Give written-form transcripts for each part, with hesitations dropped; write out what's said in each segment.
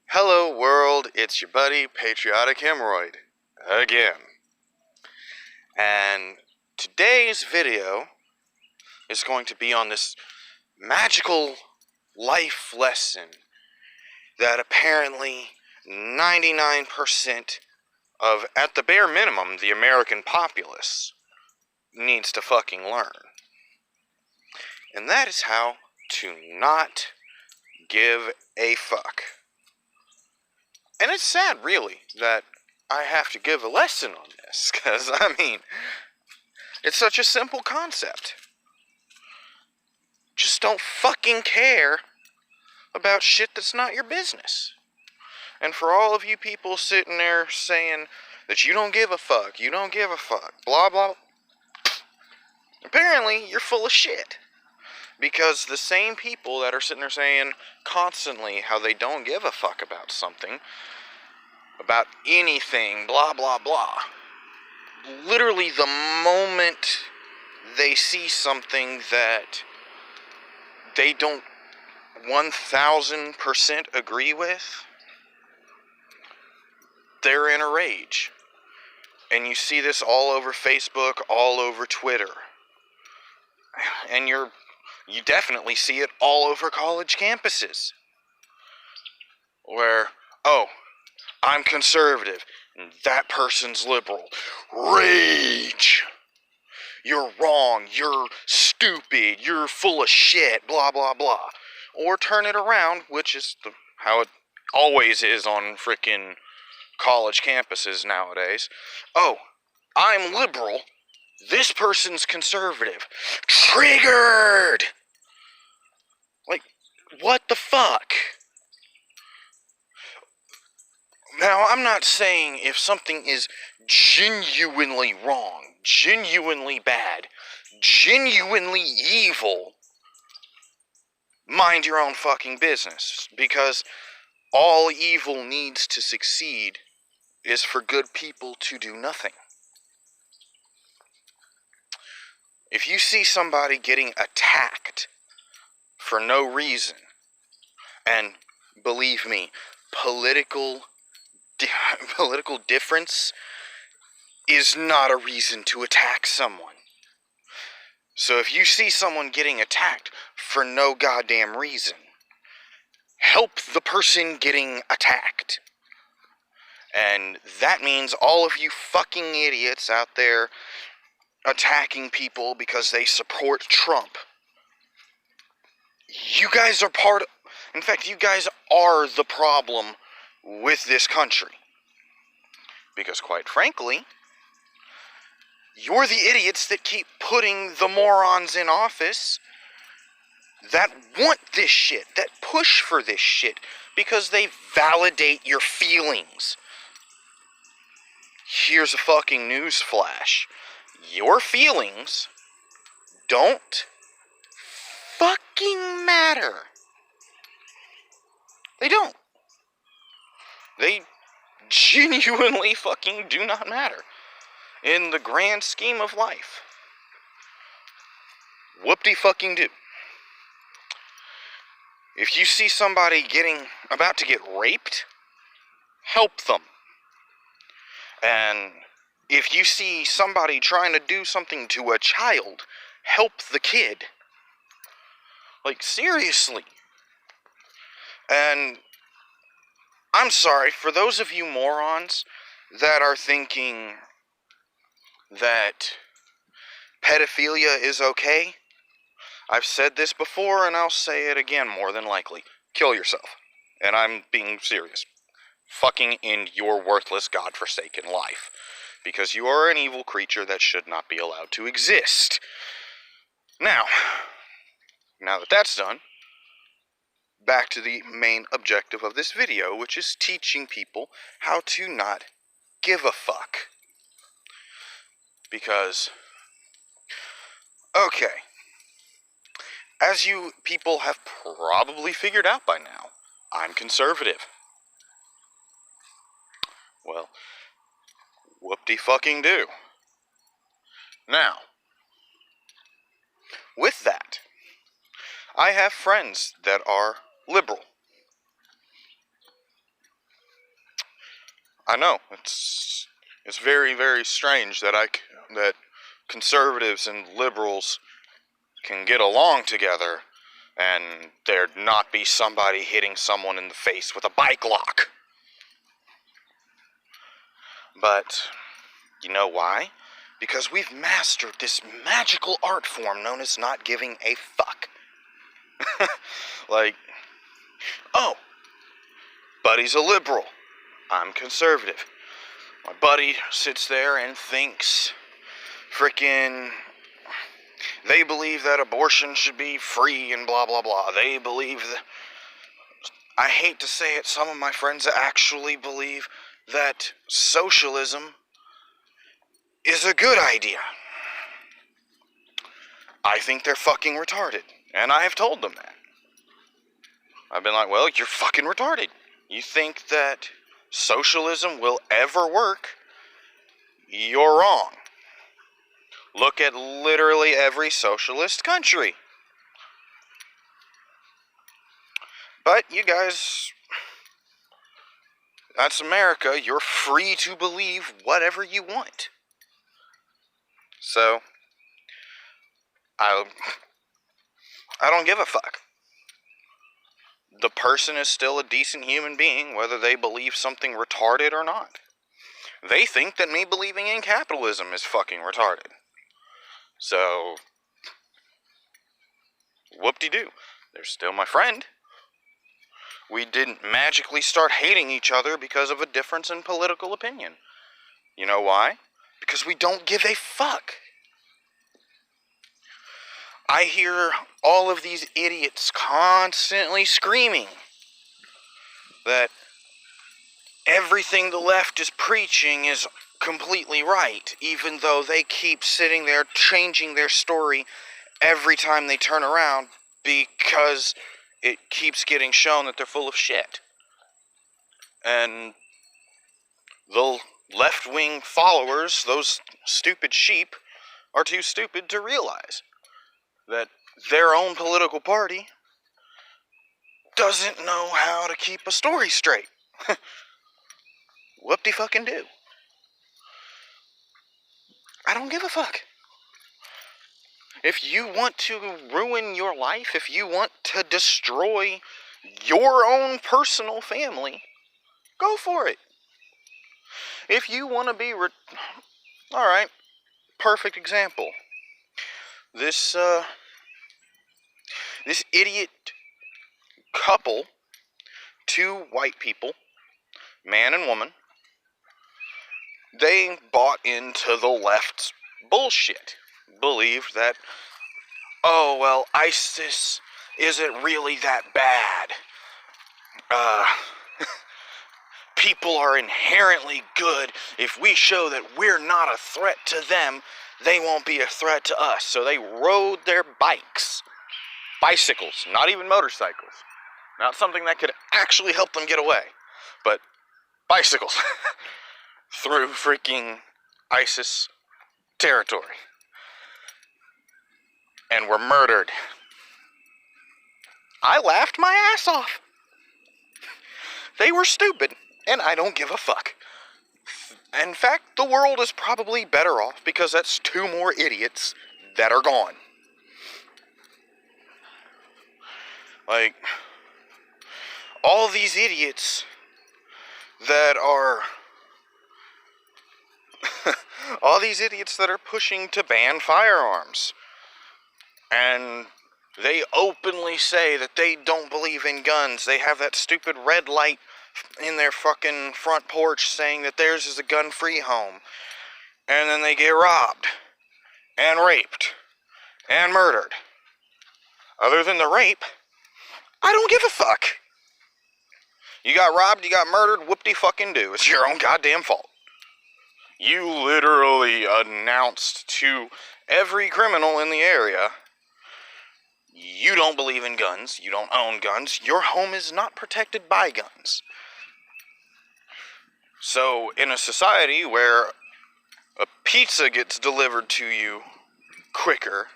Hello world, it's your buddy Patriotic Hemorrhoid again. And today's video is going to be on this magical life lesson that apparently 99% of, at the bare minimum, the American populace needs to fucking learn. And that is how to not give a fuck. And it's sad, really, that I have to give a lesson on this, because, it's such a simple concept. Just don't fucking care about shit that's not your business. And for all of you people sitting there saying that you don't give a fuck, blah blah, apparently you're full of shit. Because the same people that are sitting there saying constantly how they don't give a fuck about something, about anything, blah blah blah, literally the moment they see something that they don't 1000% agree with, they're in a rage. And you see this all over Facebook, all over Twitter. And you definitely see it all over college campuses. Where, oh, I'm conservative, and that person's liberal. Rage! You're wrong, you're stupid, you're full of shit, blah blah blah. Or turn it around, which is how it always is on frickin' college campuses nowadays. Oh, I'm liberal, this person's conservative. Triggered! Like, what the fuck? Now, I'm not saying if something is genuinely wrong, genuinely bad, genuinely evil, mind your own fucking business. Because all evil needs to succeed is for good people to do nothing. If you see somebody getting attacked for no reason, and believe me, political difference is not a reason to attack someone. So if you see someone getting attacked for no goddamn reason, help the person getting attacked. And that means all of you fucking idiots out there attacking people because they support Trump, you guys are in fact, you guys are the problem with this country. Because quite frankly, you're the idiots that keep putting the morons in office that want this shit, that push for this shit, because they validate your feelings. Here's a fucking news flash. Your feelings don't fucking matter. They don't. They genuinely fucking do not matter in the grand scheme of life. Whoop-de-fucking-do. If you see somebody about to get raped, help them. And if you see somebody trying to do something to a child, help the kid. Like, seriously. And I'm sorry, for those of you morons that are thinking that pedophilia is okay, I've said this before and I'll say it again more than likely. Kill yourself. And I'm being serious. Fucking end your worthless, godforsaken life. Because you are an evil creature that should not be allowed to exist. Now that that's done, back to the main objective of this video, which is teaching people how to not give a fuck. Because, okay, as you people have probably figured out by now, I'm conservative. Well, whoop-de-fucking-do. Now, with that, I have friends that are liberal. I know, it's very, very strange that that conservatives and liberals can get along together and there not be somebody hitting someone in the face with a bike lock. But you know why? Because we've mastered this magical art form known as not giving a fuck. Like, oh, buddy's a liberal. I'm conservative. My buddy sits there and thinks frickin' they believe that abortion should be free and blah blah blah. They believe that, I hate to say it, some of my friends actually believe that socialism is a good idea. I think they're fucking retarded, and I have told them that. I've been like, well, you're fucking retarded. You think that socialism will ever work? You're wrong. Look at literally every socialist country. But you guys, that's America. You're free to believe whatever you want. So, I don't give a fuck. The person is still a decent human being, whether they believe something retarded or not. They think that me believing in capitalism is fucking retarded. So, whoop-de-doo. They're still my friend. We didn't magically start hating each other because of a difference in political opinion. You know why? Because we don't give a fuck. I hear all of these idiots constantly screaming that everything the left is preaching is completely right, even though they keep sitting there changing their story every time they turn around because it keeps getting shown that they're full of shit. And the left-wing followers, those stupid sheep, are too stupid to realize that their own political party doesn't know how to keep a story straight. Whoop-de-fucking-do. I don't give a fuck. If you want to ruin your life, if you want to destroy your own personal family, go for it. If you want to be... Alright, perfect example. This idiot couple, two white people, man and woman, they bought into the left's bullshit. Believed that, oh, well, ISIS isn't really that bad. People are inherently good. If we show that we're not a threat to them, they won't be a threat to us. So they rode their bicycles, not even motorcycles. Not something that could actually help them get away, but bicycles through freaking ISIS territory. And were murdered. I laughed my ass off. They were stupid, and I don't give a fuck. In fact, the world is probably better off because that's two more idiots that are gone. Like, all these idiots that are... all these idiots that are pushing to ban firearms. And they openly say that they don't believe in guns. They have that stupid red light in their fucking front porch saying that theirs is a gun-free home. And then they get robbed, and raped, and murdered. Other than the rape, I don't give a fuck. You got robbed, you got murdered, whoop-de-fucking-do. It's your own goddamn fault. You literally announced to every criminal in the area, you don't believe in guns, you don't own guns, your home is not protected by guns. So, in a society where a pizza gets delivered to you quicker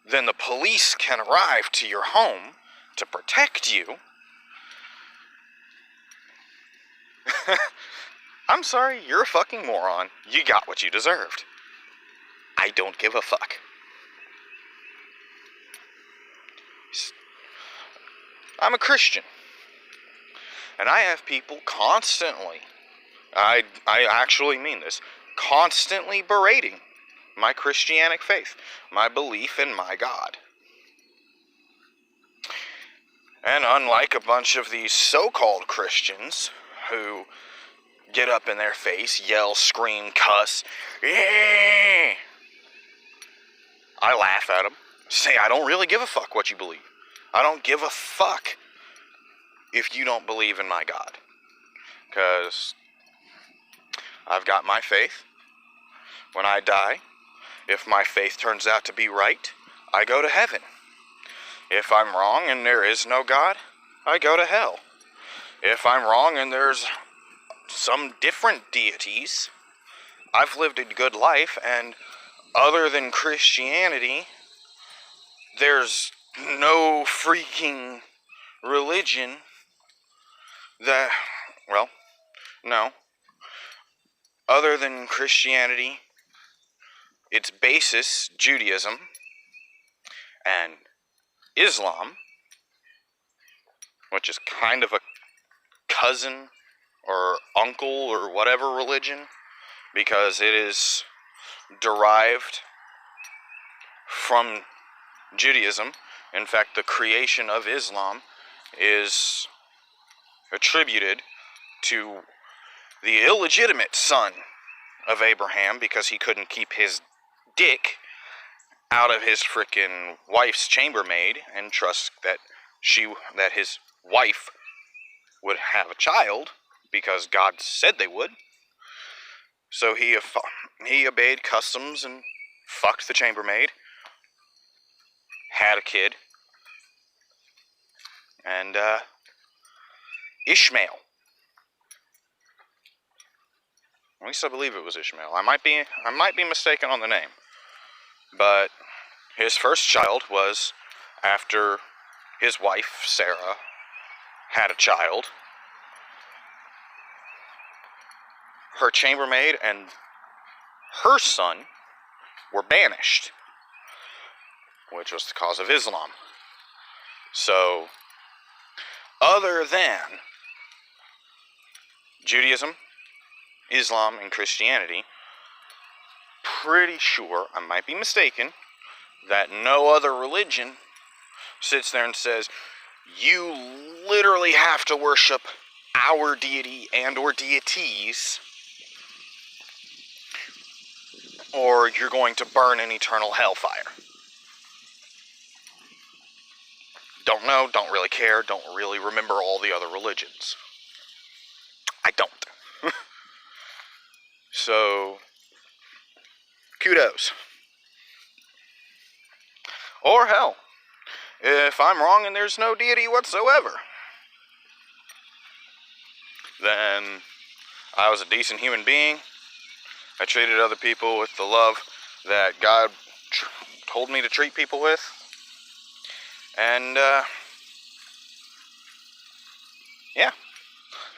than the police can arrive to your home to protect you, I'm sorry, you're a fucking moron. You got what you deserved. I don't give a fuck. I'm a Christian. And I have people constantly, I actually mean this, constantly berating my Christianic faith, my belief in my God. And unlike a bunch of these so-called Christians who get up in their face, yell, scream, cuss, yeah, I laugh at them, say I don't really give a fuck what you believe. I don't give a fuck if you don't believe in my God. Because I've got my faith. When I die, if my faith turns out to be right, I go to heaven. If I'm wrong and there is no God, I go to hell. If I'm wrong and there's some different deities, I've lived a good life, and other than Christianity, there's no freaking religion that, well, no. Other than Christianity, its basis, Judaism, and Islam, which is kind of a cousin or uncle or whatever religion, because it is derived from Judaism. In fact, the creation of Islam is attributed to the illegitimate son of Abraham, because he couldn't keep his dick out of his frickin' wife's chambermaid and trust that his wife would have a child because God said they would. So he obeyed customs and fucked the chambermaid, had a kid, and Ishmael. At least I believe it was Ishmael. I might be mistaken on the name, but his first child was after his wife Sarah had a child. Her chambermaid and her son were banished, which was the cause of Islam. So, other than Judaism, Islam, and Christianity, pretty sure, I might be mistaken, that no other religion sits there and says, you literally have to worship our deity and or deities, or you're going to burn in eternal hellfire. Don't know, don't really care, don't really remember all the other religions. I don't. So, kudos. Or hell, if I'm wrong and there's no deity whatsoever, then I was a decent human being. I treated other people with the love that God told me to treat people with. And, yeah,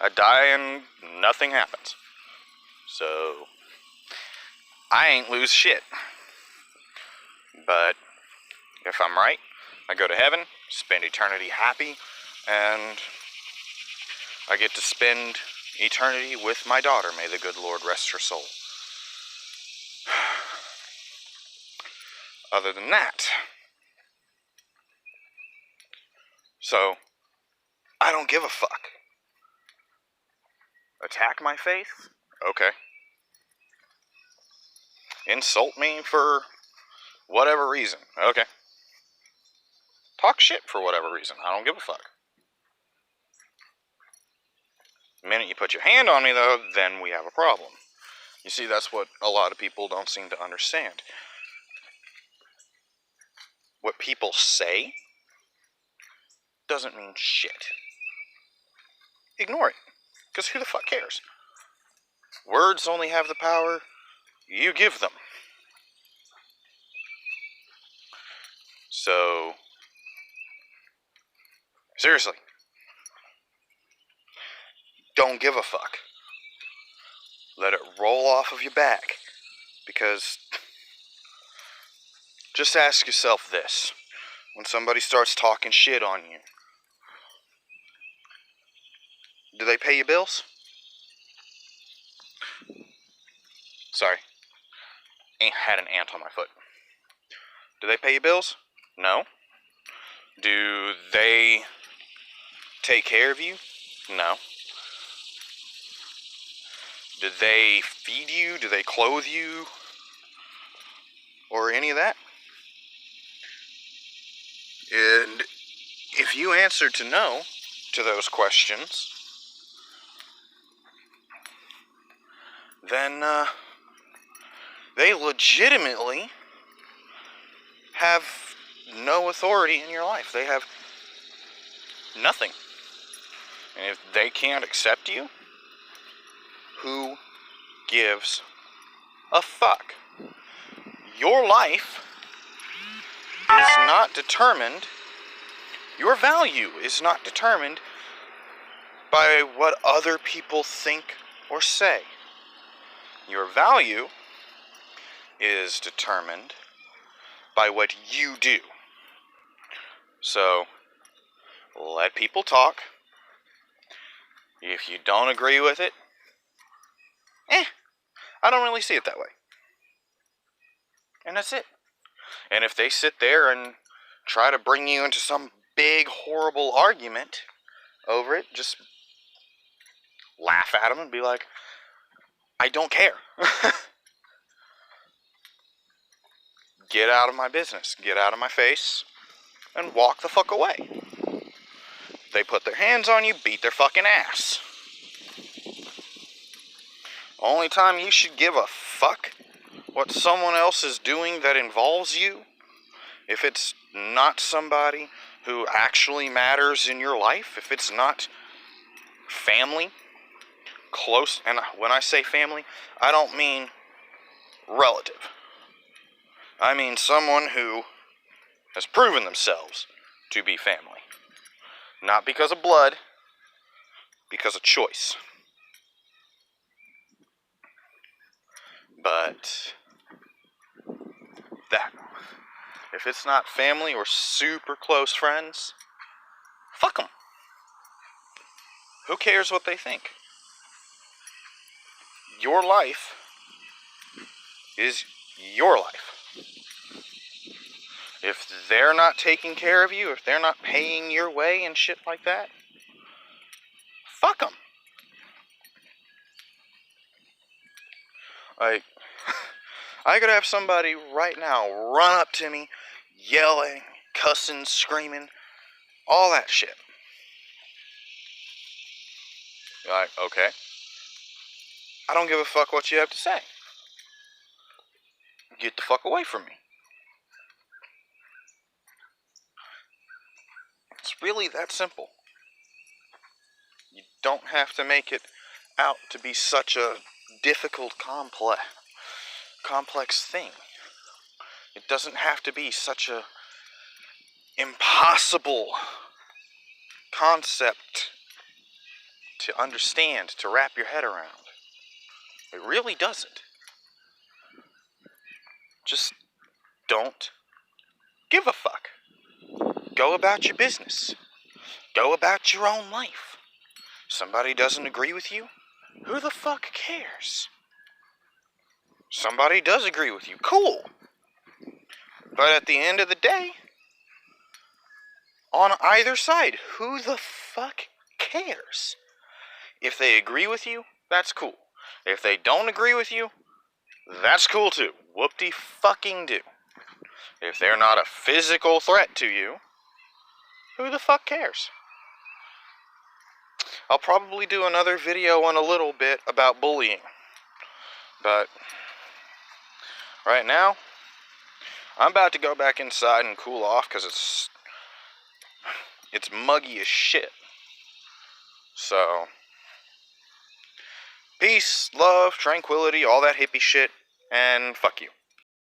I die and nothing happens. So, I ain't lose shit. But, if I'm right, I go to heaven, spend eternity happy, and I get to spend eternity with my daughter. May the good Lord rest her soul. Other than that, so, I don't give a fuck. Attack my faith? Okay. Insult me for whatever reason? Okay. Talk shit for whatever reason? I don't give a fuck. The minute you put your hand on me, though, then we have a problem. You see, that's what a lot of people don't seem to understand. What people say doesn't mean shit. Ignore it, because who the fuck cares? Words only have the power you give them. So, seriously, don't give a fuck. Let it roll off of your back. Because just ask yourself this. When somebody starts talking shit on you, do they pay your bills? Sorry. Had an ant on my foot. Do they pay your bills? No. Do they take care of you? No. Do they feed you? Do they clothe you? Or any of that? And if you answer to no to those questions, then they legitimately have no authority in your life. They have nothing. And if they can't accept you, who gives a fuck? Your life is not determined, your value is not determined by what other people think or say. Your value is determined by what you do. So, let people talk. If you don't agree with it, I don't really see it that way. And that's it. And if they sit there and try to bring you into some big, horrible argument over it, just laugh at them and be like, I don't care. Get out of my business. Get out of my face. And walk the fuck away. They put their hands on you, beat their fucking ass. Only time you should give a fuck what someone else is doing that involves you, if it's not somebody who actually matters in your life, if it's not family, close, and when I say family, I don't mean relative. I mean someone who has proven themselves to be family. Not because of blood, because of choice. But that, if it's not family or super close friends, fuck them. Who cares what they think? Your life is your life. If they're not taking care of you, if they're not paying your way and shit like that, fuck them. Like, I could have somebody right now run up to me, yelling, cussing, screaming, all that shit. Like, okay. I don't give a fuck what you have to say. Get the fuck away from me. It's really that simple. You don't have to make it out to be such a difficult, complex thing. It doesn't have to be such a impossible concept to understand, to wrap your head around. It really doesn't. Just don't give a fuck. Go about your business. Go about your own life. Somebody doesn't agree with you? Who the fuck cares? Somebody does agree with you. Cool. But at the end of the day, on either side, who the fuck cares? If they agree with you, that's cool. If they don't agree with you, that's cool too. Whoop-de-fucking-do. If they're not a physical threat to you, who the fuck cares? I'll probably do another video in a little bit about bullying. But right now, I'm about to go back inside and cool off because it's muggy as shit. So, peace, love, tranquility, all that hippie shit, and fuck you.